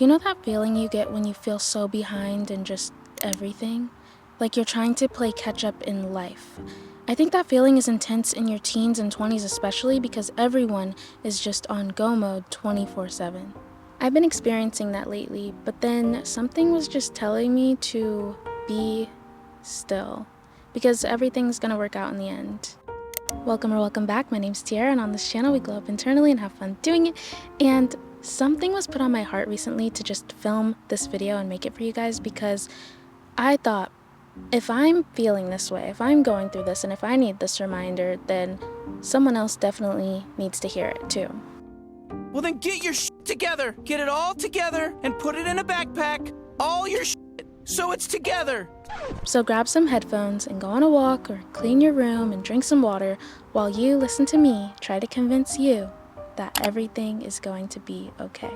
You know that feeling you get when you feel so behind in just everything? Like you're trying to play catch up in life. I think that feeling is intense in your teens and 20s especially because everyone is just on go mode 24/7. I've been experiencing that lately, but then something was just telling me to be still because everything's gonna work out in the end. Welcome back. My name's Tiara, and on this channel we glow up internally and have fun doing it. And something was put on my heart recently to just film this video and make it for you guys because I thought, if I'm feeling this way, if I'm going through this, and if I need this reminder, then someone else definitely needs to hear it too. Well then get your shit together. Get it all together and put it in a backpack. All your shit, so it's together. So grab some headphones and go on a walk or clean your room and drink some water while you listen to me try to convince you that everything is going to be okay.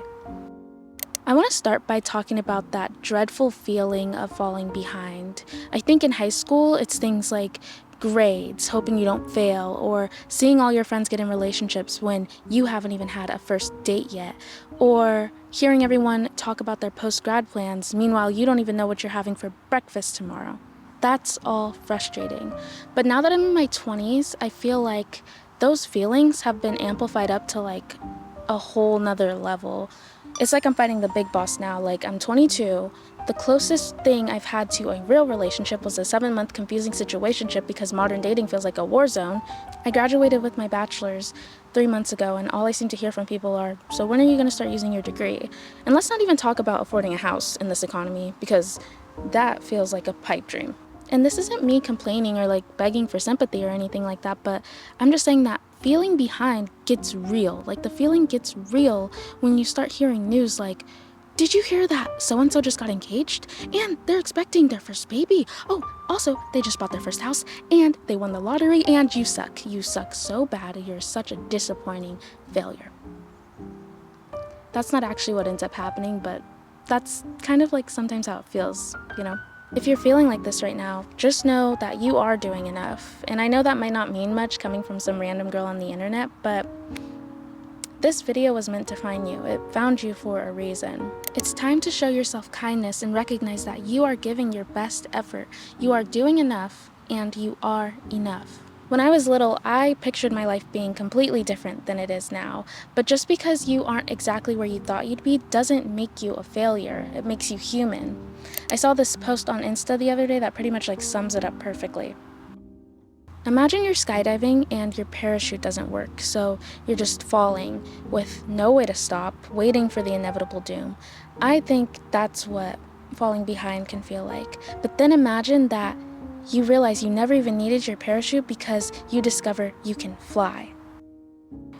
I want to start by talking about that dreadful feeling of falling behind. I think in high school, it's things like grades, hoping you don't fail, or seeing all your friends get in relationships when you haven't even had a first date yet, or hearing everyone talk about their post-grad plans, meanwhile you don't even know what you're having for breakfast tomorrow. That's all frustrating. But now that I'm in my 20s, I feel like those feelings have been amplified up to like a whole nother level. It's like I'm fighting the big boss now. Like, I'm 22. The closest thing I've had to a real relationship was a 7-month confusing situationship because modern dating feels like a war zone. I graduated with my bachelor's 3 months ago, and all I seem to hear from people are, so when are you going to start using your degree? And let's not even talk about affording a house in this economy, because that feels like a pipe dream. And this isn't me complaining or like begging for sympathy or anything like that, but I'm just saying that feeling behind gets real. Like, the feeling gets real when you start hearing news like, did you hear that so-and-so just got engaged and they're expecting their first baby? Oh, also, they just bought their first house and they won the lottery, and you suck. You suck so bad. You're such a disappointing failure. That's not actually what ends up happening, but that's kind of like sometimes how it feels, you know? If you're feeling like this right now, just know that you are doing enough. And I know that might not mean much coming from some random girl on the internet, but this video was meant to find you. It found you for a reason. It's time to show yourself kindness and recognize that you are giving your best effort. You are doing enough, and you are enough. When I was little, I pictured my life being completely different than it is now. But just because you aren't exactly where you thought you'd be doesn't make you a failure. It makes you human. I saw this post on Insta the other day that pretty much like sums it up perfectly. Imagine you're skydiving and your parachute doesn't work, so you're just falling with no way to stop, waiting for the inevitable doom. I think that's what falling behind can feel like. But then imagine that you realize you never even needed your parachute because you discover you can fly.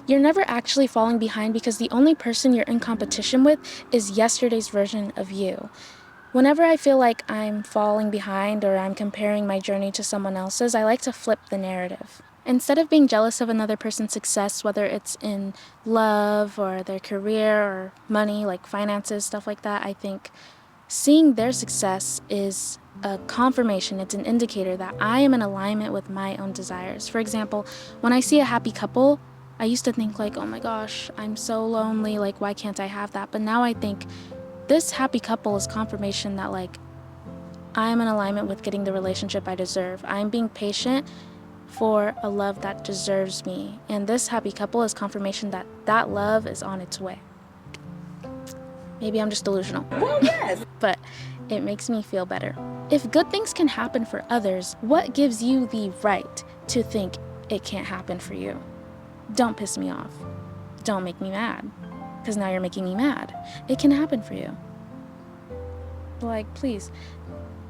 You're never actually falling behind because the only person you're in competition with is yesterday's version of you. Whenever I feel like I'm falling behind or I'm comparing my journey to someone else's, I like to flip the narrative. Instead of being jealous of another person's success, whether it's in love or their career or money, like finances, stuff like that, I think seeing their success is a confirmation. It's an indicator that I am in alignment with my own desires. For example, when I see a happy couple, I used to think like, oh my gosh, I'm so lonely, like why can't I have that? But now I think this happy couple is confirmation that like I'm in alignment with getting the relationship I deserve. I'm being patient for a love that deserves me. And this happy couple is confirmation that that love is on its way. Maybe I'm just delusional. Well, yes. But it makes me feel better. If good things can happen for others, what gives you the right to think it can't happen for you? Don't piss me off. Don't make me mad, because now you're making me mad. It can happen for you. Like, please.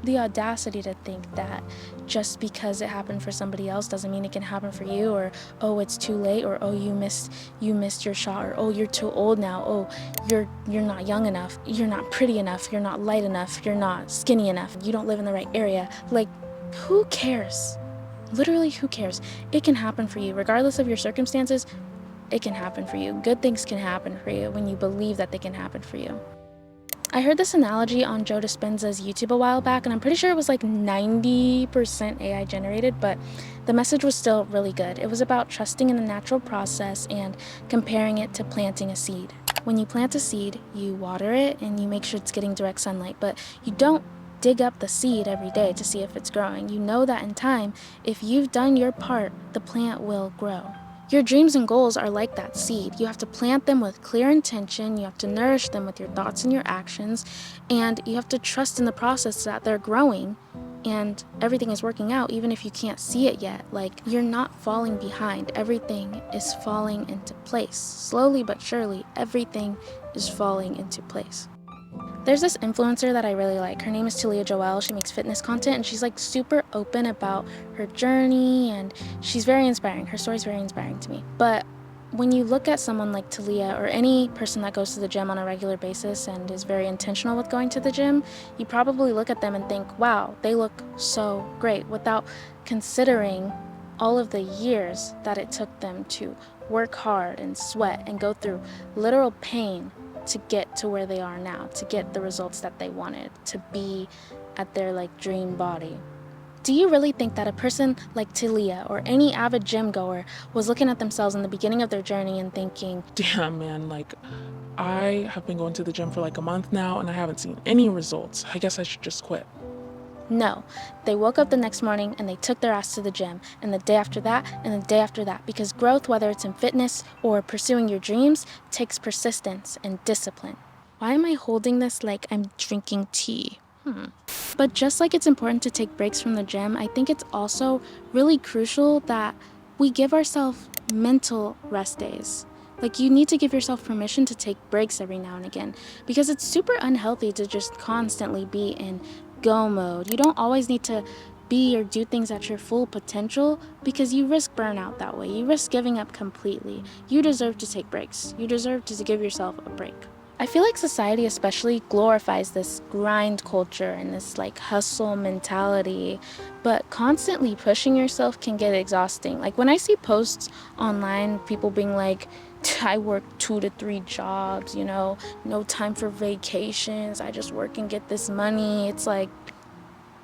The audacity to think that just because it happened for somebody else doesn't mean it can happen for you, or oh, it's too late, or oh, you missed your shot, or oh, you're too old now, oh, you're not young enough, you're not pretty enough, you're not light enough, you're not skinny enough, you don't live in the right area. Like, who cares? Literally, who cares? It can happen for you. Regardless of your circumstances, it can happen for you. Good things can happen for you when you believe that they can happen for you. I heard this analogy on Joe Dispenza's YouTube a while back, and I'm pretty sure it was like 90% AI generated, but the message was still really good. It was about trusting in the natural process and comparing it to planting a seed. When you plant a seed, you water it and you make sure it's getting direct sunlight, but you don't dig up the seed every day to see if it's growing. You know that in time, if you've done your part, the plant will grow. Your dreams and goals are like that seed. You have to plant them with clear intention, you have to nourish them with your thoughts and your actions, and you have to trust in the process that they're growing and everything is working out even if you can't see it yet. Like, you're not falling behind. Everything is falling into place. Slowly but surely, everything is falling into place. There's this influencer that I really like. Her name is Talia Joelle. She makes fitness content and she's like super open about her journey and she's very inspiring. Her story's very inspiring to me. But when you look at someone like Talia or any person that goes to the gym on a regular basis and is very intentional with going to the gym, you probably look at them and think, wow, they look so great, without considering all of the years that it took them to work hard and sweat and go through literal pain to get to where they are now, to get the results that they wanted, to be at their like dream body. Do you really think that a person like Talia or any avid gym goer was looking at themselves in the beginning of their journey and thinking, damn man, like I have been going to the gym for like a month now and I haven't seen any results. I guess I should just quit. no, they woke up the next morning and they took their ass to the gym, and the day after that, and the day after that, because growth, whether it's in fitness or pursuing your dreams, takes persistence and discipline. Why am I holding this like I'm drinking tea? But just like it's important to take breaks from the gym, I think it's also really crucial that we give ourselves mental rest days. Like, you need to give yourself permission to take breaks every now and again, because it's super unhealthy to just constantly be in go mode. You don't always need to be or do things at your full potential, because you risk burnout that way. You risk giving up completely. You deserve to take breaks. You deserve to give yourself a break. I feel like society especially glorifies this grind culture and this like hustle mentality, but constantly pushing yourself can get exhausting. Like, when I see posts online, people being like, I work 2 to 3 jobs, no time for vacations, I just work and get this money. It's like,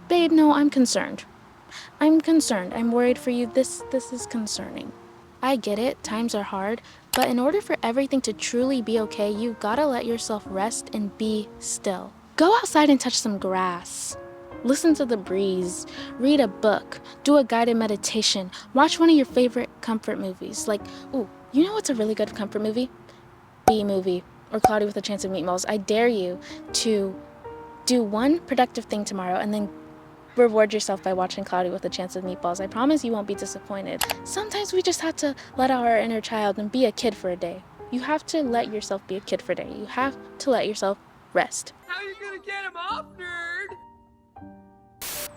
babe, no, I'm concerned. I'm worried for you. This is concerning. I get it, times are hard, but in order for everything to truly be okay, you gotta let yourself rest and be still. Go outside and touch some grass. Listen to the breeze, read a book, do a guided meditation, watch one of your favorite comfort movies. Like, ooh, you know what's a really good comfort movie? B-movie, or Cloudy with a Chance of Meatballs. I dare you to do one productive thing tomorrow and then reward yourself by watching Cloudy with a Chance of Meatballs. I promise you won't be disappointed. Sometimes we just have to let out our inner child and be a kid for a day. You have to let yourself be a kid for a day. You have to let yourself rest. How are you gonna get him off, nerd?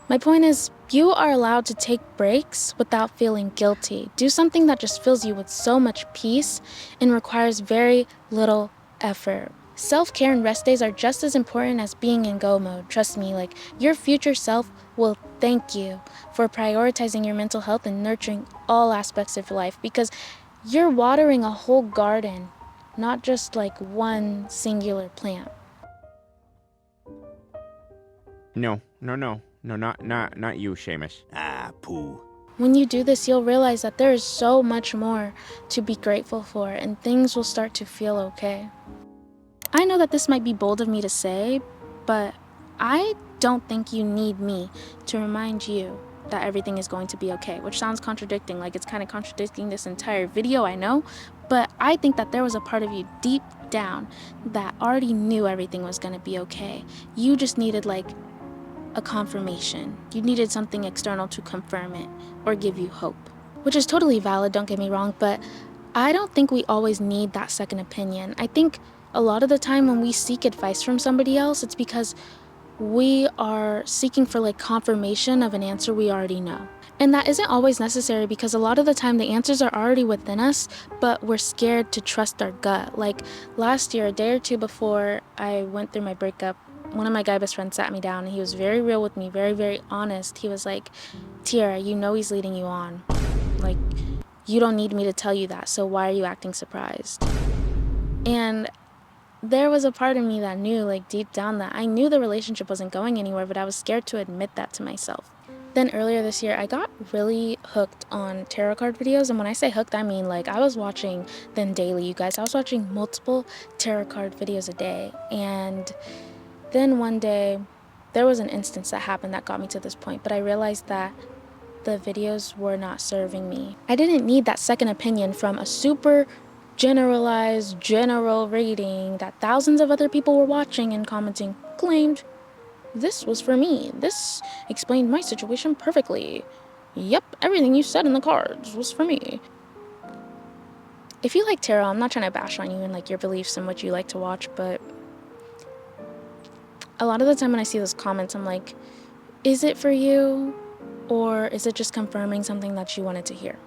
My point is, you are allowed to take breaks without feeling guilty. Do something that just fills you with so much peace and requires very little effort. Self-care and rest days are just as important as being in go mode. Trust me, like, your future self will thank you for prioritizing your mental health and nurturing all aspects of your life, because you're watering a whole garden, not just like one singular plant. No, not you, Seamus. Ah, poo. When you do this, you'll realize that there is so much more to be grateful for, and things will start to feel okay. I know that this might be bold of me to say, but I don't think you need me to remind you that everything is going to be okay, which sounds contradicting, like it's kind of contradicting this entire video, I know, but I think that there was a part of you deep down that already knew everything was going to be okay. You just needed like a confirmation. You needed something external to confirm it or give you hope, which is totally valid, don't get me wrong, but I don't think we always need that second opinion. I think a lot of the time when we seek advice from somebody else, it's because we are seeking for like confirmation of an answer we already know. And that isn't always necessary, because a lot of the time the answers are already within us, but we're scared to trust our gut. Like last year, a day or two before I went through my breakup, one of my guy best friends sat me down and he was very real with me, very, very honest. He was like, Tiara, you know he's leading you on. Like, you don't need me to tell you that, so why are you acting surprised? And there was a part of me that knew, like deep down, that I knew the relationship wasn't going anywhere, but I was scared to admit that to myself. Then earlier this year, I got really hooked on tarot card videos. And when I say hooked, I mean like I was watching them daily, you guys. I was watching multiple tarot card videos a day. And then one day, there was an instance that happened that got me to this point. But I realized that the videos were not serving me. I didn't need that second opinion from a super generalized, general reading that thousands of other people were watching and commenting, claimed this was for me. This explained my situation perfectly. Yep, everything you said in the cards was for me. If you like tarot, I'm not trying to bash on you and like your beliefs and what you like to watch, but a lot of the time when I see those comments, I'm like, is it for you? Or is it just confirming something that you wanted to hear?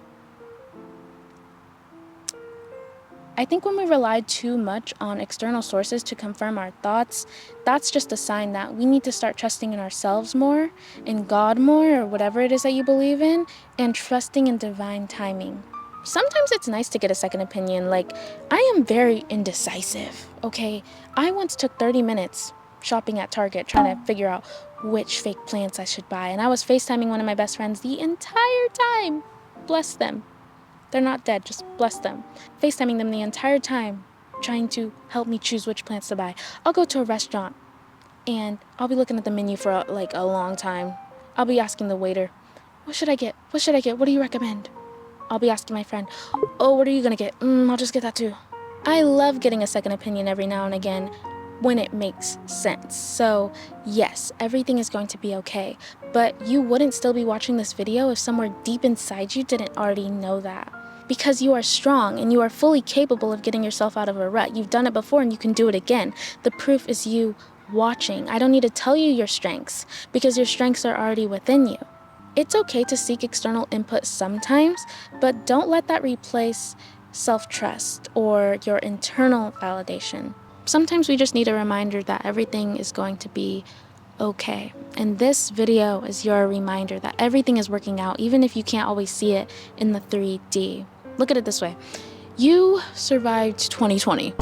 I think when we rely too much on external sources to confirm our thoughts, that's just a sign that we need to start trusting in ourselves more, in God more, or whatever it is that you believe in, and trusting in divine timing. Sometimes it's nice to get a second opinion. Like, I am very indecisive, okay? I once took 30 minutes shopping at Target trying to figure out which fake plants I should buy, and I was FaceTiming one of my best friends the entire time. Bless them. They're not dead, just bless them. FaceTiming them the entire time, trying to help me choose which plants to buy. I'll go to a restaurant and I'll be looking at the menu for like a long time. I'll be asking the waiter, what should I get? What should I get? What do you recommend? I'll be asking my friend, oh, what are you gonna get? I'll just get that too. I love getting a second opinion every now and again when it makes sense. So yes, everything is going to be okay, but you wouldn't still be watching this video if somewhere deep inside you didn't already know that. Because you are strong and you are fully capable of getting yourself out of a rut. You've done it before and you can do it again. The proof is you watching. I don't need to tell you your strengths because your strengths are already within you. It's okay to seek external input sometimes, but don't let that replace self-trust or your internal validation. Sometimes we just need a reminder that everything is going to be okay. And this video is your reminder that everything is working out, even if you can't always see it in the 3D. Look at it this way. You survived 2020.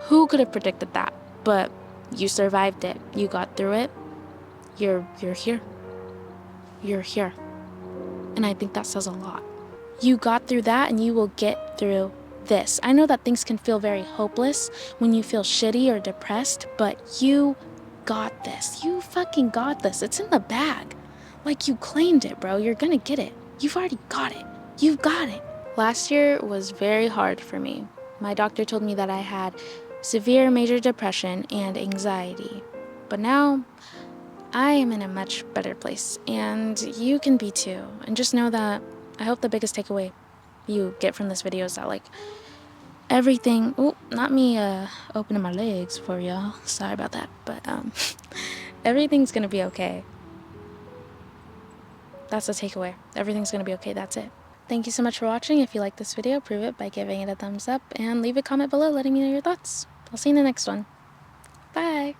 Who could have predicted that? But you survived it. You got through it. You're here. You're here. And I think that says a lot. You got through that and you will get through this. I know that things can feel very hopeless when you feel shitty or depressed, but you got this. You fucking got this. It's in the bag. Like, you claimed it, bro. You're gonna get it. You've already got it. You've got it. Last year was very hard for me. My doctor told me that I had severe major depression and anxiety. But now I am in a much better place, and you can be too. And just know that I hope the biggest takeaway you get from this video is that, like, everything, not me opening my legs for y'all, sorry about that, but everything's gonna be okay. That's the takeaway. Everything's gonna be okay. That's it. Thank you so much for watching. If you like this video, prove it by giving it a thumbs up and leave a comment below letting me know your thoughts. I'll see you in the next one. Bye.